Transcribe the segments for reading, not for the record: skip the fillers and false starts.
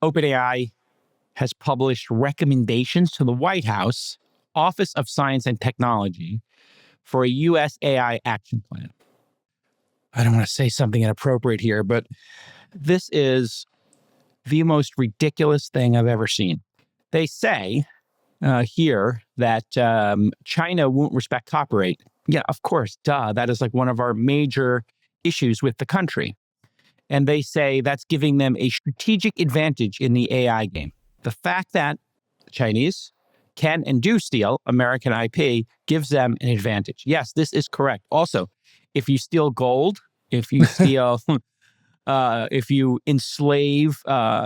OpenAI has published recommendations to the White House Office of Science and Technology for a U.S. AI action plan. I don't want to say something inappropriate here, but this is the most ridiculous thing I've ever seen. They say here that China won't respect copyright. Yeah, of course, duh. That is like one of our major issues with the country. And they say that's giving them a strategic advantage in the AI game. The fact that the Chinese can and do steal American IP gives them an advantage. Yes, this is correct. Also, if you steal gold, if you steal, if you enslave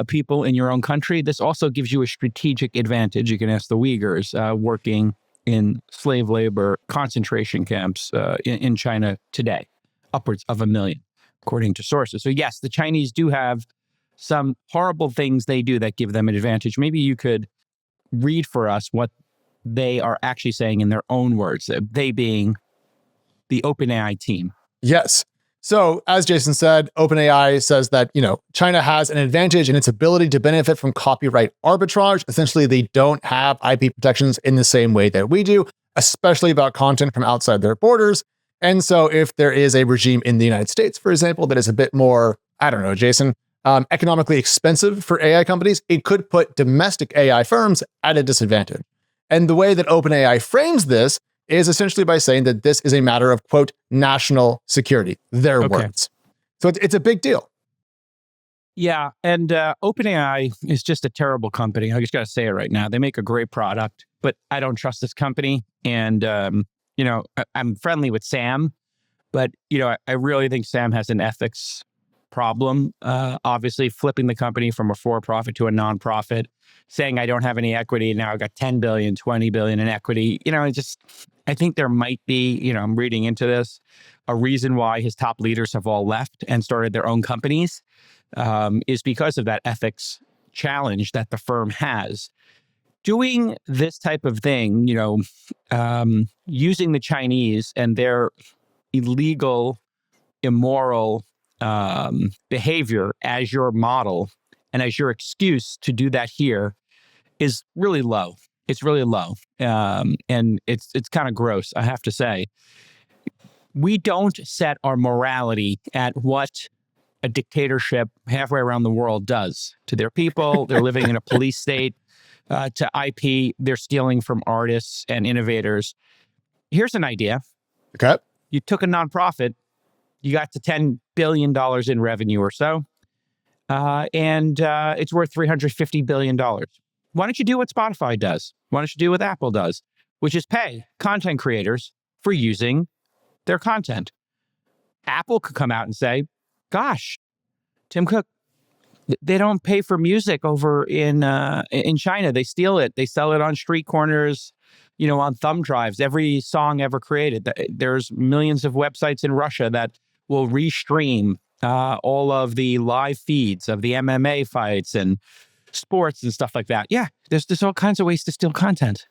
people in your own country, this also gives you a strategic advantage. You can ask the Uyghurs working in slave labor concentration camps in China today, upwards of 1 million, according to sources. So yes, the Chinese do have some horrible things they do that give them an advantage. Maybe you could read for us what they are actually saying in their own words, they being the OpenAI team. Yes. So as Jason said, OpenAI says that, China has an advantage in its ability to benefit from copyright arbitrage. Essentially, they don't have IP protections in the same way that we do, especially about content from outside their borders. And so if there is a regime in the United States, for example, that is a bit more, I don't know, Jason, economically expensive for AI companies, it could put domestic AI firms at a disadvantage. And the way that OpenAI frames this is essentially by saying that this is a matter of, quote, national security, their words. So it's a big deal. Yeah, and OpenAI is just a terrible company. I just got to say it right now. They make a great product, but I don't trust this company. And, I'm friendly with Sam, but, I really think Sam has an ethics problem. Obviously, flipping the company from a for-profit to a nonprofit, saying I don't have any equity. Now I've got 10 billion, 20 billion in equity. I think there might be, I'm reading into this, a reason why his top leaders have all left and started their own companies is because of that ethics challenge that the firm has. Doing this type of thing, using the Chinese and their illegal, immoral behavior as your model and as your excuse to do that here is really low. It's really low. And it's kind of gross, I have to say. We don't set our morality at what a dictatorship halfway around the world does to their people. They're living in a police state. To IP, they're stealing from artists and innovators. Here's an idea. Okay. You took a nonprofit, you got to $10 billion in revenue or so, and it's worth $350 billion. Why don't you do what Spotify does? Why don't you do what Apple does, which is pay content creators for using their content? Apple could come out and say, gosh, Tim Cook, they don't pay for music over in China. They steal it. They sell it on street corners, on thumb drives, every song ever created. There's millions of websites in Russia that will restream all of the live feeds of the MMA fights and sports and stuff like that. Yeah, there's all kinds of ways to steal content.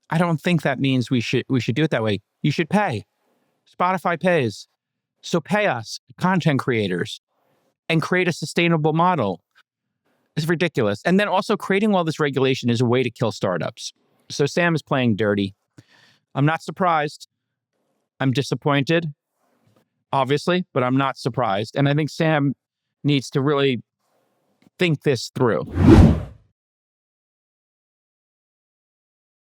I don't think that means we should do it that way. You should pay. Spotify pays. So pay us, content creators, and create a sustainable model. It's ridiculous. And then also creating all this regulation is a way to kill startups. So Sam is playing dirty. I'm not surprised. I'm disappointed, obviously, but I'm not surprised. And I think Sam needs to really think this through.